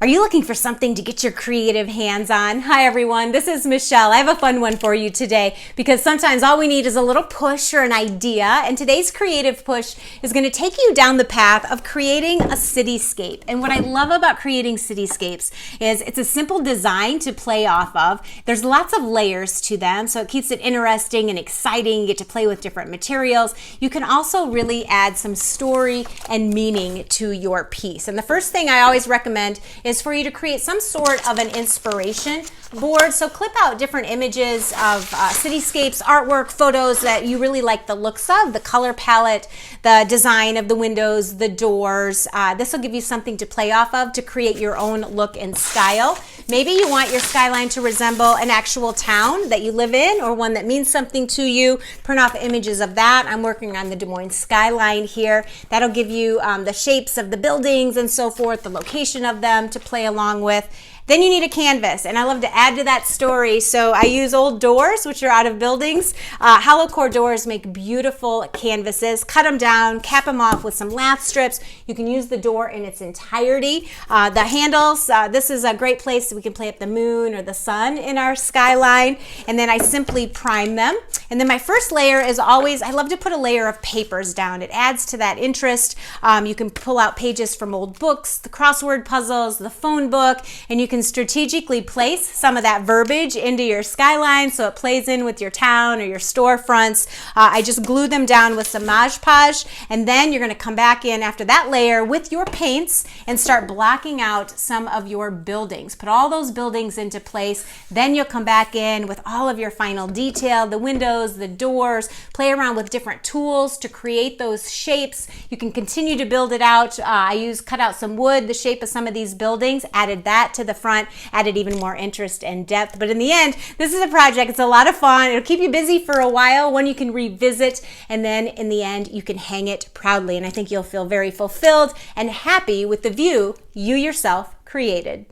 Are you looking for something to get your creative hands on? Hi everyone, this is Michelle. I have a fun one for you today because sometimes all we need is a little push or an idea, and today's creative push is going to take you down the path of creating a cityscape. And what I love about creating cityscapes is it's a simple design to play off of. There's lots of layers to them, so it keeps it interesting and exciting. You get to play with different materials. You can also really add some story and meaning to your piece. And the first thing I always recommend is for you to create some sort of an inspiration board. So clip out different images of cityscapes, artwork, photos that you really like the looks of, the color palette, the design of the windows, the doors. This will give you something to play off of to create your own look and style. Maybe you want your skyline to resemble an actual town that you live in or one that means something to you. Print off images of that. I'm working on the Des Moines skyline here. That'll give you the shapes of the buildings and so forth, the location of them to play along with. Then you need a canvas, and I love to add to that story. So I use old doors, which are out of buildings. Hollow core doors make beautiful canvases. Cut them down, cap them off with some lath strips. You can use the door in its entirety. The handles, this is a great place we can play up the moon or the sun in our skyline. And then I simply prime them. And then my first layer is always, I love to put a layer of papers down. It adds to that interest. You can pull out pages from old books, the crossword puzzles, the phone book, and you can strategically place some of that verbiage into your skyline so it plays in with your town or your storefronts. I just glue them down with some Mod Podge, and then you're going to come back in after that layer with your paints and start blocking out some of your buildings. Put all those buildings into place. Then you'll come back in with all of your final detail, the windows, the doors. Play around with different tools to create those shapes. You can continue to build it out. I cut out some wood, the shape of some of these buildings, added that to the front, added even more interest and depth. But in the end, this is a project. It's a lot of fun. It'll keep you busy for a while, one you can revisit, and then in the end, you can hang it proudly. And I think you'll feel very fulfilled and happy with the view you yourself created.